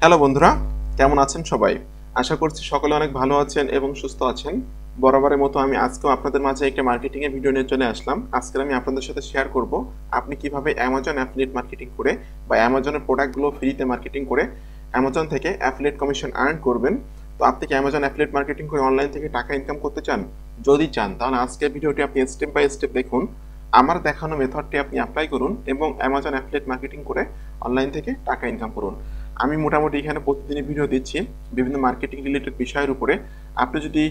Hello বন্ধুরা, কেমন আছেন সবাই? আশা করছি সকলে অনেক ভালো আছেন এবং সুস্থ আছেন। বরাবরের মতো আমি আজকেও আপনাদের মাঝে একটা মার্কেটিং এর ভিডিও নিয়ে চলে আসলাম। আজকে আমি আপনাদের সাথে শেয়ার করব আপনি কিভাবে অ্যামাজন অ্যাফিলিয়েট মার্কেটিং করে বা অ্যামাজনের প্রোডাক্টগুলো ফ্রিতে মার্কেটিং করে অ্যামাজন থেকে অ্যাফিলিয়েট কমিশন আর্ন করবেন। তো আপনি কি অ্যামাজন অ্যাফিলিয়েট মার্কেটিং করে অনলাইন থেকে টাকা ইনকাম করতে চান? যদি চান তাহলে আজকের ভিডিওটি আপনি স্টেপ বাই স্টেপ দেখুন। আমার দেখানো মেথডটি আপনি অ্যাপ্লাই করুন এবং অ্যামাজন অ্যাফিলিয়েট মার্কেটিং করে অনলাইন থেকে টাকা ইনকাম করুন। আমি মোটামুটি এখানে প্রতিদিনই ভিডিও দিচ্ছি বিভিন্ন মার্কেটিং রিলেটেড বিষয়ের উপরে। আপনি যদি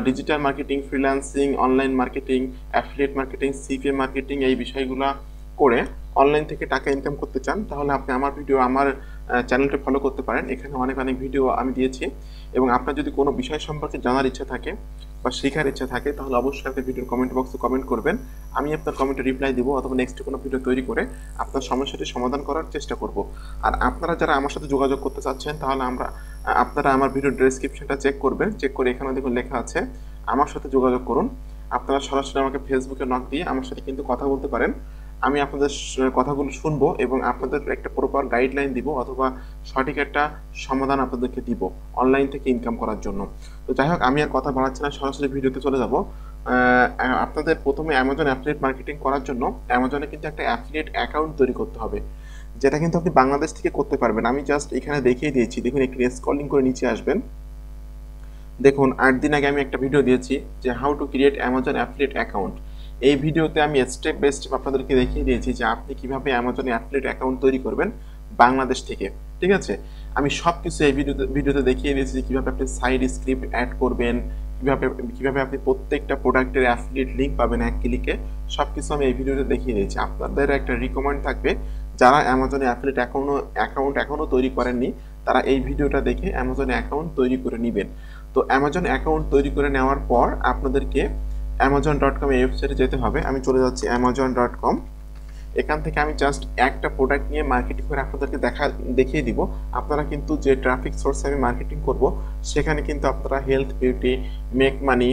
digital marketing, freelancing, online marketing, affiliate marketing, CPA marketing এই বিষয়গুলো করে অনলাইন থেকে টাকা ইনকাম করতে চান তাহলে আপনি আমার চ্যানেলটি ফলো করতে পারেন। এখানে অনেক অনেক ভিডিও আমি দিয়েছি এবং আপনার যদি কোনো বিষয় সম্পর্কে জানার ইচ্ছা থাকে বা শেখার ইচ্ছা থাকে তাহলে অবশ্যই আপনি ভিডিওর কমেন্ট বক্সে কমেন্ট করবেন। আমি আপনার কমেন্টে রিপ্লাই দিব অথবা নেক্সট কোনো ভিডিও তৈরি করে আপনার সমস্যাটি সমাধান করার চেষ্টা করব। আর আপনারা যারা আমার সাথে যোগাযোগ করতে চাচ্ছেন তাহলে আপনারা আমার ভিডিও ডেসক্রিপশনটা চেক করবেন। চেক করে এখানে দেখুন লেখা আছে আমার সাথে যোগাযোগ করুন। আপনারা সরাসরি আমাকে ফেসবুকে নক দিয়ে আমার সাথে কিন্তু কথা বলতে পারেন। আমি আপনাদের কথাগুলো শুনবো এবং আপনাদের একটা প্রপার গাইডলাইন দিব অথবা সঠিক একটা সমাধান আপনাদেরকে দিব অনলাইন থেকে ইনকাম করার জন্য। তো যাই হোক, আমি আর কথা বাড়াচ্ছি না, সরাসরি ভিডিওতে চলে যাব। আপনাদের প্রথমে অ্যামাজন অ্যাফিলিয়েট মার্কেটিং করার জন্য অ্যামাজনে কিন্তু একটা অ্যাফিলিয়েট অ্যাকাউন্ট তৈরি করতে হবে, যেটা কিন্তু আপনি বাংলাদেশ থেকে করতে পারবেন। আমি জাস্ট এখানে দেখিয়ে দিয়েছি, দেখুন একটু স্ক্রলিং করে নিচে আসবেন। দেখুন 8 দিন আগে আমি একটা ভিডিও দিয়েছি যে how to create Amazon affiliate account. এই ভিডিওতে আমি স্টেপ বাই স্টেপ আপনাদেরকে দেখিয়ে দিয়েছি যে আপনি কিভাবে অ্যামাজনে অ্যাফিলিয়েট অ্যাকাউন্ট তৈরি করবেন বাংলাদেশ থেকে। ঠিক আছে, আমি সব কিছু এই ভিডিওতে দেখিয়ে দিয়েছি যে কীভাবে আপনি সাইড স্ক্রিপ্ট অ্যাড করবেন, কিভাবে আপনি প্রত্যেকটা প্রোডাক্টের অ্যাফিলিয়েট লিঙ্ক পাবেন এক ক্লিকে। সব কিছু আমি এই ভিডিওতে দেখিয়ে দিয়েছি। আপনাদের একটা রিকমেন্ড থাকবে, যারা অ্যামাজনে অ্যাফিলিয়েট অ্যাকাউন্ট এখনও তৈরি করেননি তারা এই ভিডিওটা দেখে অ্যামাজনে অ্যাকাউন্ট তৈরি করে নেবেন। তো অ্যামাজন অ্যাকাউন্ট তৈরি করে নেওয়ার পর আপনাদেরকে amazon.com এই ওয়েবসাইটে যেতে হবে। আমি চলে যাচ্ছি amazon.com। এখান থেকে আমি জাস্ট একটা প্রোডাক্ট নিয়ে মার্কেটিং করে আপনাদেরকে দেখিয়ে দিব। আপনারা কিন্তু যে ট্রাফিক সোর্সে আমি মার্কেটিং করব সেখানে কিন্তু আপনারা হেলথ, বিউটি, মেক মানি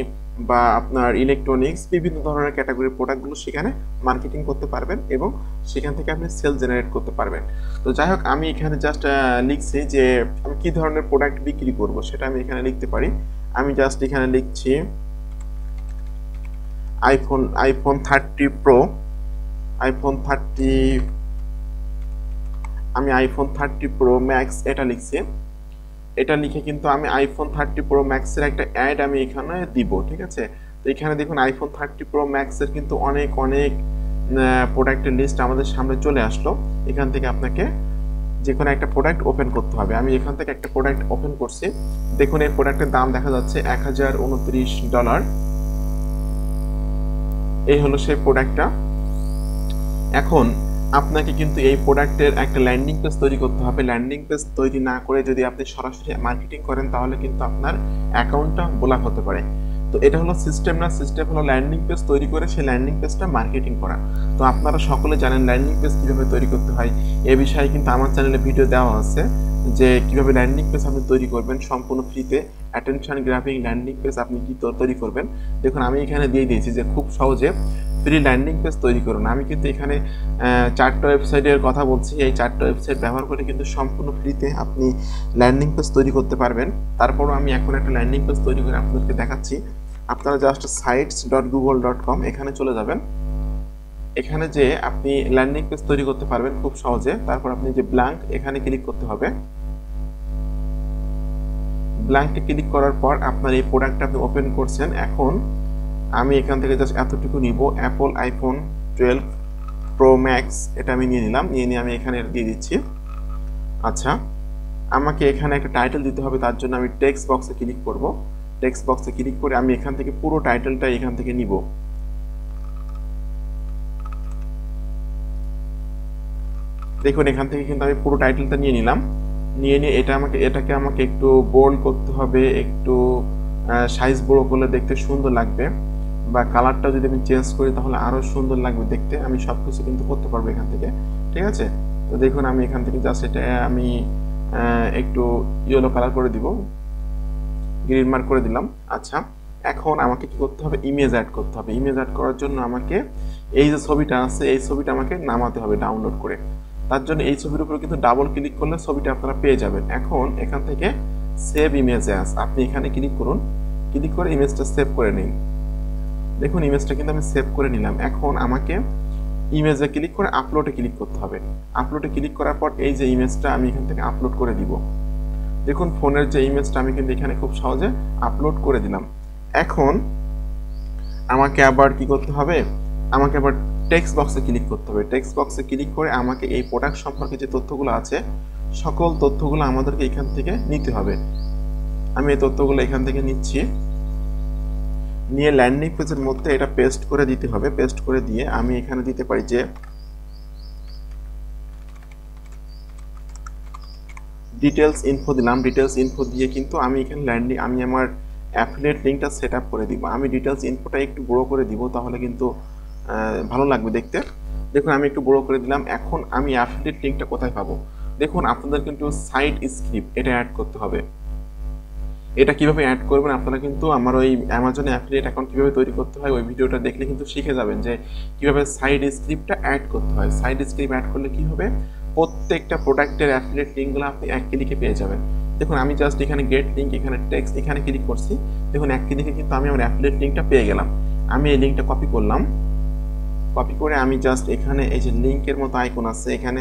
বা আপনার ইলেকট্রনিক্স বিভিন্ন ধরনের ক্যাটাগরির প্রোডাক্টগুলো সেখানে মার্কেটিং করতে পারবেন এবং সেখান থেকে আপনি সেল জেনারেট করতে পারবেন। তো যাই হোক, আমি এখানে জাস্ট লিখছি যে আমি কী ধরনের প্রোডাক্ট বিক্রি করব সেটা আমি এখানে লিখতে পারি। আমি জাস্ট এখানে লিখছি আইফোন 30 প্রো, আমি আইফোন 30 প্রো ম্যাক্স এটা লিখছি। এটা লিখে কিন্তু আমি আইফোন 30 প্রো ম্যাক্সের একটা অ্যাড আমি এখানে দিব। ঠিক আছে, তো এখানে দেখুন আইফোন 30 প্রো ম্যাক্সের কিন্তু অনেক প্রোডাক্টের লিস্ট আমাদের সামনে চলে আসলো। এখান থেকে আপনাকে যে কোনো একটা প্রোডাক্ট ওপেন করতে হবে। আমি এখান থেকে একটা প্রোডাক্ট ওপেন করছি। দেখুন এই প্রোডাক্টের দাম দেখা যাচ্ছে $1029। এই হলো সেই প্রোডাক্টটা। এখন আপনাকে কিন্তু এই প্রোডাক্টের একটা ল্যান্ডিং পেজ তৈরি করতে হবে। ল্যান্ডিং পেজ তৈরি না করে যদি আপনি সরাসরি মার্কেটিং করেন তাহলে কিন্তু আপনার অ্যাকাউন্টটা ব্লক হতে পারে। তো এটা হলো সিস্টেম না, সিস্টেম হলো ল্যান্ডিং পেজ তৈরি করে সেই ল্যান্ডিং পেজটা মার্কেটিং করা। তো আপনারা সকলে জানেন ল্যান্ডিং পেজ কীভাবে তৈরি করতে হয়। এ বিষয়ে কিন্তু আমার চ্যানেলে ভিডিও দেওয়া আছে যে কীভাবে ল্যান্ডিং পেজ আপনি তৈরি করবেন সম্পূর্ণ ফ্রিতে। অ্যাটেনশন গ্রাফিং ল্যান্ডিং পেজ আপনি কী তৈরি করবেন দেখুন আমি এখানে দিয়ে দিয়েছি যে খুব সহজে ফ্রি ল্যান্ডিং পেজ তৈরি করুন। আমি কিন্তু এখানে 4টা ওয়েবসাইটের কথা বলছি। এই 4টা ওয়েবসাইট ব্যবহার করে কিন্তু সম্পূর্ণ ফ্রিতে আপনি ল্যান্ডিং পেজ তৈরি করতে পারবেন। তারপরও আমি এখন একটা ল্যান্ডিং পেজ তৈরি করে আপনাদেরকে দেখাচ্ছি। আপনারা জাস্ট sites.google.com এখানে চলে যাবেন। এখানে যে আপনি ল্যান্ডিং পেজ তৈরি করতে পারবেন খুব সহজে। তারপর আপনি যে ব্ল্যাঙ্ক এখানে ক্লিক করতে হবে। ব্ল্যাঙ্কে ক্লিক করার পর আপনার এই প্রোডাক্টটা আপনি ওপেন করছেন। এখন আমি এখান থেকে জাস্ট এতটুকু নিব, অ্যাপল আইফোন 12 প্রো ম্যাক্স এটা আমি নিয়ে নিলাম। নিয়ে আমি এখানে দিয়ে দিচ্ছি। আচ্ছা, আমাকে এখানে একটা টাইটেল দিতে হবে, তার জন্য আমি টেক্সট বক্সে ক্লিক করব। টেক্সট বক্সে ক্লিক করে আমি এখান থেকে পুরো টাইটেলটা এখান থেকে নিব। দেখুন এখান থেকে কিন্তু আমি পুরো টাইটেলটা নিয়ে নিলাম। নিয়ে এটাকে আমাকে একটু বোল্ড করতে হবে, একটু সাইজ বড় করলে দেখতে সুন্দর লাগবে, বা কালারটা যদি আমি চেঞ্জ করি তাহলে আরও সুন্দর লাগবে দেখতে। আমি সব কিছু কিন্তু করতে পারবো এখান থেকে। ঠিক আছে, তো দেখুন আমি এখান থেকে জাস্ট এটা আমি একটু ইয়েলো কালার করে দিব, গ্রিন মার্ক করে দিলাম। আচ্ছা, এখন আমাকে কি করতে হবে, ইমেজ অ্যাড করতে হবে। ইমেজ অ্যাড করার জন্য আমাকে এই যে ছবিটা আছে এই ছবিটা আমাকে নামাতে হবে ডাউনলোড করে। তার জন্য এই ছবির উপর কিন্তু ডাবল ক্লিক করলে ছবিটা আপনারা পেয়ে যাবেন। এখন এখান থেকে সেভ ইমেজ অ্যাজ আপনি এখানে ক্লিক করুন, ক্লিক করে ইমেজটা সেভ করে নিন। দেখুন ইমেজটা কিন্তু আমি সেভ করে নিলাম। এখন আমাকে ইমেজে ক্লিক করে আপলোডে ক্লিক করতে হবে। আপলোডে ক্লিক করার পর এই যে ইমেজটা আমি এখান থেকে আপলোড করে দিব। দেখুন ফোনের যে ইমেজটা আমি কিন্তু এখানে খুব সহজে আপলোড করে দিলাম। এখন আমাকে আবার কি করতে হবে, আমাকে আবার টেক্সট বক্সে ক্লিক করতে হবে। টেক্সট বক্সে ক্লিক করে আমাকে এই প্রোডাক্ট সম্পর্কে যে তথ্যগুলো আছে সকল তথ্যগুলো আমাদেরকে এখান থেকে নিতে হবে। আমি এই তথ্যগুলো এখান থেকে নিচ্ছি, নিয়ে ল্যান্ডিং পেজের মধ্যে এটা পেস্ট করে দিতে হবে। পেস্ট করে দিয়ে আমি এখানে দিতে পারি যে ডিটেলস ইনফো দিলাম। ডিটেলস ইনফো দিয়ে কিন্তু আমি এখানে আমি আমার অ্যাফিলিয়েট লিঙ্কটা সেট আপ করে দিব। আমি ডিটেলস ইনফোটা একটু বড় করে দিব, তাহলে কিন্তু ভালো লাগবে দেখতে। দেখুন আমি একটু বড় করে দিলাম। এখন আমি অ্যাফিলিয়েট লিঙ্কটা কোথায় পাবো? দেখুন আপনাদের কিন্তু সাইট স্ক্রিপ্ট এটা অ্যাড করতে হবে। এটা কিভাবে অ্যাড করবেন আপনারা কিন্তু আমার ওই অ্যামাজনে অ্যাফিলিয়েট অ্যাকাউন্ট কিভাবে তৈরি করতে হয় ওই ভিডিওটা দেখলে কিন্তু শিখে যাবেন যে কিভাবে সাইট স্ক্রিপ্টটা অ্যাড করতে হয়। সাইট স্ক্রিপ্ট অ্যাড করলে কি হবে, প্রত্যেকটা প্রোডাক্টের অ্যাফিলিয়েট লিঙ্কগুলো আপনি এক ক্লিকে পেয়ে যাবেন। দেখুন আমি জাস্ট এখানে গেট লিঙ্ক, এখানে টেক্সট, এখানে ক্লিক করছি। দেখুন এক ক্লিকে কিন্তু আমি আমার অ্যাফিলিয়েট লিঙ্কটা পেয়ে গেলাম। আমি এই লিঙ্কটা কপি করলাম, কপি করে আমি জাস্ট এখানে এই যে লিঙ্কের মতো আইকন আছে এখানে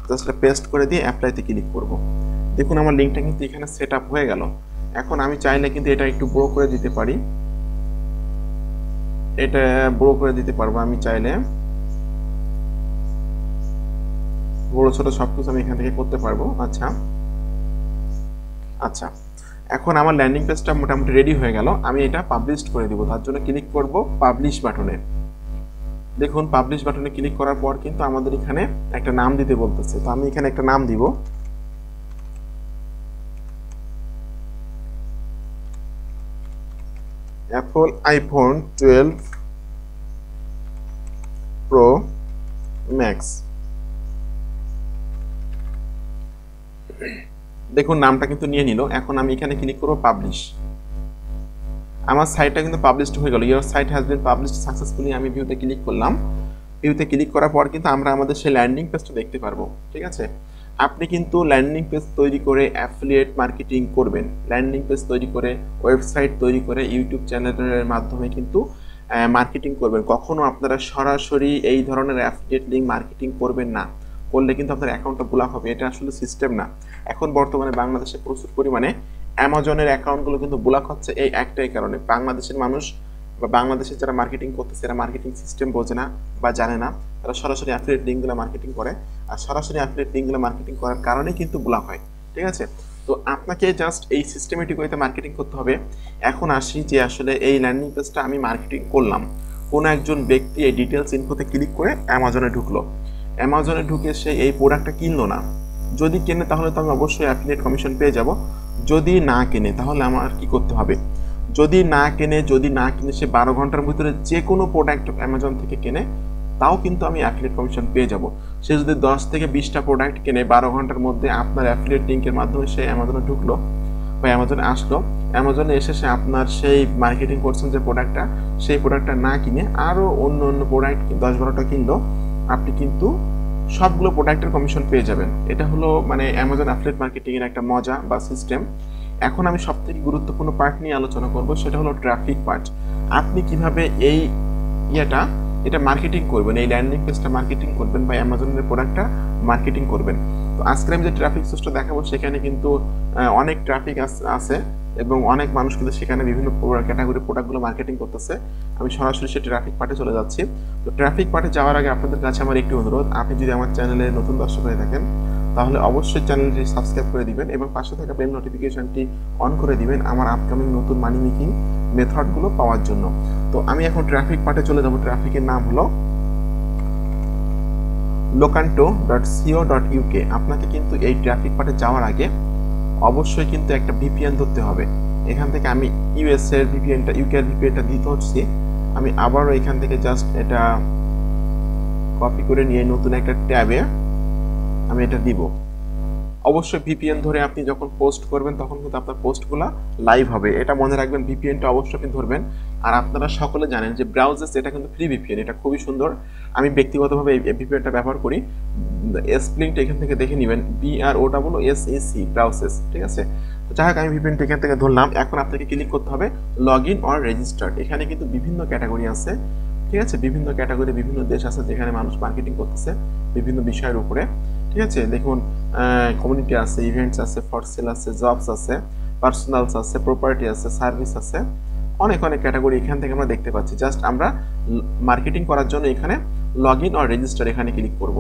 জাস্ট পেস্ট করে দিয়ে অ্যাপ্লাইতে ক্লিক করব। দেখুন আমার লিঙ্কটা কিন্তু এখানে সেট আপ হয়ে গেল। এখন আমি চাইলে কিন্তু এটা একটু বড় করে দিতে পারি, এটা বড় করে দিতে পারবো আমি চাইলে, বড় ছোট সবকিছু আমি এখান থেকে করতে পারবো। আচ্ছা আচ্ছা এখন আমার ল্যান্ডিং পেজটা মোটামুটি রেডি হয়ে গেল। আমি এটা পাবলিশ করে দিব। তার জন্য ক্লিক করব পাবলিশ বাটনে। দেখুন পাবলিশ বাটনে ক্লিক করার পর কিন্তু আমাদের এখানে একটা নাম দিতে বলতেছে। তো আমি এখানে একটা নাম দিব, অ্যাপল আইফোন 12 প্রো ম্যাক্স। দেখুন নামটা কিন্তু নিয়ে নিল। এখন আমি এখানে ক্লিক করব পাবলিশ। আমার সাইটটা কিন্তু পাবলিশড হয়ে গেল। Your site has been published successfully. আমি ভিউতে ক্লিক করলাম। ভিউতে ক্লিক করার পর কিন্তু আমরা আমাদের সেই ল্যান্ডিং পেজটা দেখতে পারবো। ঠিক আছে, আপনি কিন্তু ল্যান্ডিং পেজ তৈরি করে অ্যাফিলিয়েট মার্কেটিং করবেন। ল্যান্ডিং পেজ তৈরি করে, ওয়েবসাইট তৈরি করে, ইউটিউব চ্যানেলের মাধ্যমে কিন্তু মার্কেটিং করবেন। কখনো আপনারা সরাসরি এই ধরনের অ্যাফিলিয়েট লিঙ্ক মার্কেটিং করবেন না, করলে কিন্তু আপনার অ্যাকাউন্টটা ব্লক হবে। এটা আসলে সিস্টেম না। এখন বর্তমানে বাংলাদেশে প্রচুর পরিমাণে অ্যামাজনের অ্যাকাউন্টগুলো কিন্তু ব্লক হচ্ছে এই একটাই কারণে, বাংলাদেশের মানুষ বা বাংলাদেশের যারা মার্কেটিং করতেছে এরা মার্কেটিং সিস্টেম বোঝে না বা জানে না। তারা সরাসরি অ্যাফিলিয়েট লিঙ্কগুলো মার্কেটিং করে, আর সরাসরি অ্যাফিলিয়েট লিঙ্কগুলো মার্কেটিং করার কারণে কিন্তু ব্লক হয়। ঠিক আছে, তো আপনাকে জাস্ট এই সিস্টেমেটিক ওয়েতে মার্কেটিং করতে হবে। এখন আসি যে আসলে এই ল্যান্ডিং পেজটা আমি মার্কেটিং করলাম, কোনো একজন ব্যক্তি এই ডিটেলস ইনফোতে ক্লিক করে অ্যামাজনে ঢুকলো। অ্যামাজনে ঢুকে সে এই প্রোডাক্টটা কিনলো না। যদি কেনে তাহলে তো আমি অবশ্যই অ্যাফিলিয়েট কমিশন পেয়ে যাব। যদি না কেনে তাহলে আমার কি করতে হবে? যদি না কেনে সে 12 ঘন্টার ভিতরে যে কোনো প্রোডাক্ট অ্যামাজন থেকে কেনে, তাও কিন্তু আমি অ্যাফিলিয়েট কমিশন পেয়ে যাব। সে যদি 10 থেকে 20টা প্রোডাক্ট কেনে 12 ঘন্টার মধ্যে আপনার অ্যাফিলিয়েট লিঙ্কের মাধ্যমে সে অ্যামাজনে ঢুকলো বা অ্যামাজনে আসলো, অ্যামাজনে এসে সে আপনার সেই মার্কেটিং করছেন যে প্রোডাক্টটা, সেই প্রোডাক্টটা না কিনে আরও অন্য প্রোডাক্ট 10-12টা কিনলো, আপনি কিন্তু সবগুলো প্রোডাক্টের কমিশন পেয়ে যাবেন। এটা হলো মানে অ্যামাজন অ্যাফিলিয়েট মার্কেটিং এর একটা মজা বা সিস্টেম। এখন আমি সবথেকে গুরুত্বপূর্ণ পার্ট নিয়ে আলোচনা করব, সেটা হলো ট্রাফিক পার্ট। আপনি কিভাবে এই এটা মার্কেটিং করবেন, এই ল্যান্ডিং পেজটা মার্কেটিং করবেন বা অ্যামাজনের প্রোডাক্টটা মার্কেটিং করবেন। তো আজকে আমি যে ট্রাফিক সোর্সটা দেখাবো সেখানে কিন্তু অনেক ট্রাফিক আছে এবং অনেক মানুষ কিন্তু সেখানে বিভিন্ন ক্যাটাগরি প্রোডাক্টগুলো মার্কেটিং করতেছে। আমি সরাসরি সেই ট্রাফিক পার্টে চলে যাচ্ছি। তো ট্রাফিক পার্টে যাওয়ার আগে আপনাদের কাছে আমার একটি অনুরোধ, আপনি যদি আমার চ্যানেলে নতুন দর্শক হয়ে থাকেন তাহলে অবশ্যই চ্যানেলটি সাবস্ক্রাইব করে দিবেন এবং পাশে থাকা বেল নোটিফিকেশনটি অন করে দিবেন আমার আপকামিং নতুন মানি মেকিং মেথডগুলো পাওয়ার জন্য। তো আমি এখন ট্রাফিক পার্টে চলে যাব। ট্রাফিকের নাম হলো locanto.co.uk। আপনাকে কিন্তু এই ট্রাফিক পার্টে যাওয়ার আগে অবশ্যই কিন্তু একটা ভিপিএন ধরতে হবে। এখান থেকে আমি ইউএস এর ভিপিএনটা, ইউকে এর ভিপিএনটা দিতে হচ্ছে। আমি আবারও এখান থেকে জাস্ট এটা কপি করে নিয়ে নতুন একটা ট্যাবে আমি এটা দিব। অবশ্যই ভিপিএন ধরে আপনি যখন পোস্ট করবেন তখন কিন্তু আপনার পোস্টগুলো লাইভ হবে, এটা মনে রাখবেন। ভিপিএনটা অবশ্যই আপনি ধরবেন। আর আপনারা সকলে জানেন যে ব্রাউজেস এটা কিন্তু ফ্রি ভিপিএন, এটা খুবই সুন্দর। আমি ব্যক্তিগতভাবে এই ভিপিএনটা ব্যবহার করি। স্প্লিংটা এখান থেকে দেখে নেবেন, BROSSEC ব্রাউজেস, ঠিক আছে। তো যাই হোক, আমি ভিপিএনটা এখান থেকে ধরলাম। এখন আপনাকে ক্লিক করতে হবে লগ ইন অর রেজিস্টার্ড। এখানে কিন্তু বিভিন্ন ক্যাটাগরি আছে, ঠিক আছে। বিভিন্ন ক্যাটাগরি, বিভিন্ন দেশ আছে যেখানে মানুষ মার্কেটিং করতেছে বিভিন্ন বিষয়ের উপরে, ঠিক আছে। দেখুন, কমিউনিটি আছে, ইভেন্টস আছে, ফর সেল আছে, জবস আছে, পার্সোনালস আছে, প্রপার্টি আছে, সার্ভিস আছে, অনেক অনেক ক্যাটাগরি এখান থেকে আমরা দেখতে পাচ্ছি। জাস্ট আমরা মার্কেটিং করার জন্য এখানে লগ ইন অর রেজিস্টার এখানে ক্লিক করব।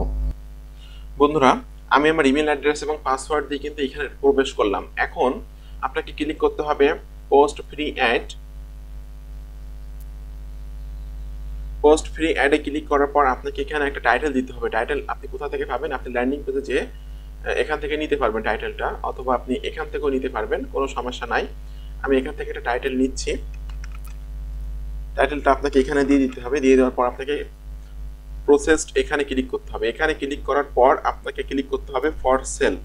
বন্ধুরা, আমি আমার ইমেল অ্যাড্রেস এবং পাসওয়ার্ড দিয়ে কিন্তু এখানে প্রবেশ করলাম। এখন আপনাকে ক্লিক করতে হবে post free ad. Post free অ্যাডে ক্লিক করার পর আপনাকে এখানে একটা টাইটেল দিতে হবে। টাইটেল আপনি কোথা থেকে পাবেন? আপনি ল্যান্ডিং পেজে যে এখান থেকে নিতে পারবেন টাইটেলটা, অথবা আপনি এখান থেকেও নিতে পারবেন, কোনো সমস্যা নাই। আমি এখান থেকে একটা টাইটেল নিচ্ছি। টাইটেলটা আপনাকে এখানে দিয়ে দিতে হবে। দিয়ে দেওয়ার পর আপনাকে প্রসেসড এখানে ক্লিক করতে হবে। এখানে ক্লিক করার পর আপনাকে ক্লিক করতে হবে ফর সেল।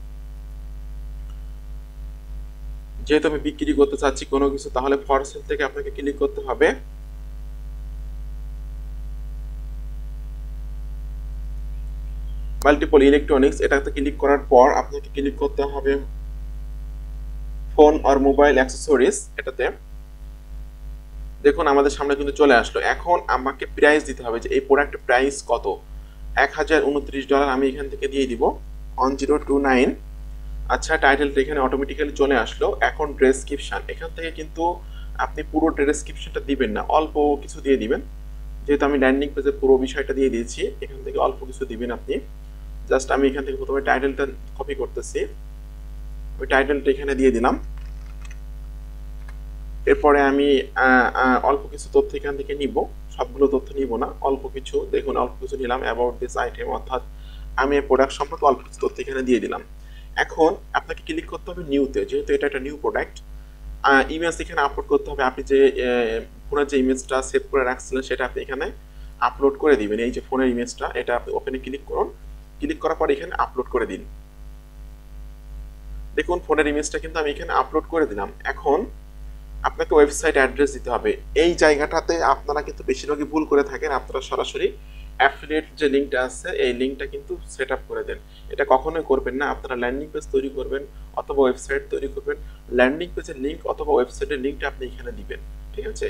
যেহেতু আমি বিক্রি করতে চাচ্ছি কোনো কিছু, তাহলে ফর সেল থেকে আপনাকে ক্লিক করতে হবে মাল্টিপল ইলেকট্রনিক্স। এটাতে ক্লিক করার পর আপনাকে ক্লিক করতে হবে ফোন আর মোবাইল অ্যাক্সেসরিজ। এটাতে দেখুন আমাদের সামনে কিন্তু চলে আসলো। এখন আমাকে প্রাইস দিতে হবে যে এই প্রোডাক্টের প্রাইস কত। $1029 আমি এখান থেকে দিয়ে দিব 1029। আচ্ছা, টাইটেলটা এখানে অটোমেটিক্যালি চলে আসলো। এখন ডেসক্রিপশন, এখান থেকে কিন্তু আপনি পুরো ডেসক্রিপশনটা দিবেন না, অল্প কিছু দিয়ে দিবেন। যেহেতু আমি ল্যান্ডিং পেজে পুরো বিষয়টা দিয়ে দিয়েছি, এখান থেকে অল্প কিছু দিবেন আপনি। জাস্ট আমি এখান থেকে প্রথমে টাইটেলটা কপি করতেছি, ওই টাইটেলটা এখানে দিয়ে দিলাম। এরপরে আমি অল্প কিছু তথ্য এখান থেকে নিব, সবগুলো তথ্য নিব না, অল্প কিছু। দেখুন অল্প কিছু নিলাম, অ্যাবাউট দিস আইটেম, অর্থাৎ আমি এই প্রোডাক্ট সম্পর্কে অল্প কিছু তথ্য এখানে দিয়ে দিলাম। এখন আপনাকে ক্লিক করতে হবে নিউতে, যেহেতু এটা একটা নিউ প্রোডাক্ট। ইমেজ এখানে আপলোড করতে হবে। আপনি যে ফোনের যে ইমেজটা সেভ করে রাখছিলেন সেটা আপনি এখানে আপলোড করে দিবেন। এই যে ফোনের ইমেজটা, এটা আপনি ওপেনে ক্লিক করুন। ক্লিক করার পর এখানে আপলোড করে দিন। দেখুন ফোনের ইমেজটা কিন্তু আমি এখানে আপলোড করে দিলাম। এখন আপনাকে ওয়েবসাইট অ্যাড্রেস দিতে হবে। এই জায়গাটাতে আপনারা কিন্তু বেশিরভাগই ভুল করে থাকেন। আপনারা সরাসরি অ্যাফিলিয়েট যে লিঙ্কটা আছে এই লিঙ্কটা কিন্তু সেট আপ করে দেন। এটা কখনোই করবেন না। আপনারা ল্যান্ডিং পেজ তৈরি করবেন অথবা ওয়েবসাইট তৈরি করবেন, ল্যান্ডিং পেজের লিঙ্ক অথবা ওয়েবসাইটের লিঙ্কটা আপনি এখানে দিবেন, ঠিক আছে।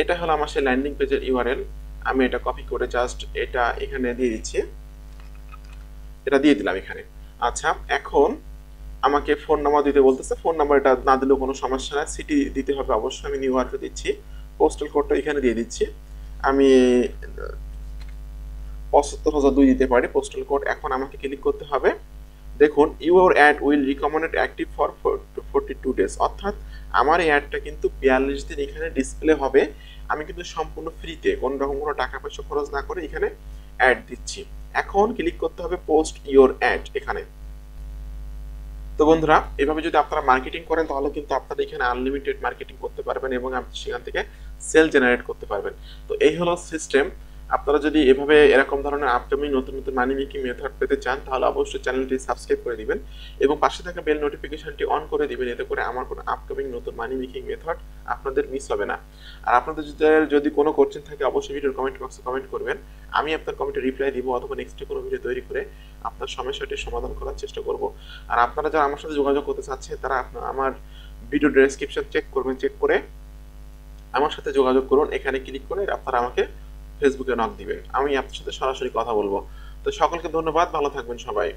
এটা হলো আমার সেই ল্যান্ডিং পেজের ইউআরএল। আমি এটা কপি করে জাস্ট এটা এখানে দিয়ে দিচ্ছি, এটা দিয়ে দিলাম এখানে। আচ্ছা, এখন আমাকে ফোন নাম্বার দিতে বলতেছে। ফোন নাম্বারটা না দিলেও কোনো সমস্যা নাই, সিটি দিতে হবে অবশ্যই। আমি নিউ ইয়র্কে দিচ্ছি। পোস্টাল কোডটা এখানে দিয়ে দিচ্ছি। আমি ৭৫,০০২ দিতে পারি পোস্টাল কোড। এখন আমাকে ক্লিক করতে হবে। দেখুন your add will recommended active for 42 days, অর্থাৎ আমার এই অ্যাডটা কিন্তু 42 দিন এখানে ডিসপ্লে হবে। আমি কিন্তু সম্পূর্ণ ফ্রিতে, কোনো রকম কোনো টাকা পয়সা খরচ না করে এখানে অ্যাড দিচ্ছি। এখন ক্লিক করতে হবে পোস্ট ইউর অ্যাড এখানে। তো বন্ধুরা, এভাবে যদি আপনারা মার্কেটিং করেন তাহলে কিন্তু আপনারা এখানে আনলিমিটেড মার্কেটিং করতে পারবেন এবং আপনি সেখান থেকে সেল জেনারেট করতে পারবেন। তো এই হলো সিস্টেম। আপনারা যদি এভাবে এরকম ধরনের আপকামিং নতুন নতুন মানি মেকিং মেথড পেতে চান তাহলে অবশ্যই চ্যানেলটি সাবস্ক্রাইব করে দিবেন এবং পাশে থাকা বেল নোটিফিকেশনটি অন করে দিবেন। এতে করে আমার কোনো আপকামিং নতুন মানি মেকিং মেথড আপনাদের মিস হবে না। আর আপনাদের যদি কোনো কোশ্চেন থাকে অবশ্যই ভিডিওর কমেন্ট বক্সে কমেন্ট করবেন। আমি আপনার কমেন্টে রিপ্লাই দিব অথবা নেক্সট কোনো ভিডিও তৈরি করে আপনার সমস্যাটির সমাধান করার চেষ্টা করব। আর আপনারা যারা আমার সাথে যোগাযোগ করতে চাচ্ছেন তারা আমার ভিডিও ডেসক্রিপশন চেক করবেন, চেক করে আমার সাথে যোগাযোগ করুন। এখানে ক্লিক করে আপনারা আমাকে ফেসবুকে নক দিবেন, আমি আপনার সাথে সরাসরি কথা বলবো। তো সকলকে ধন্যবাদ, ভালো থাকবেন সবাই।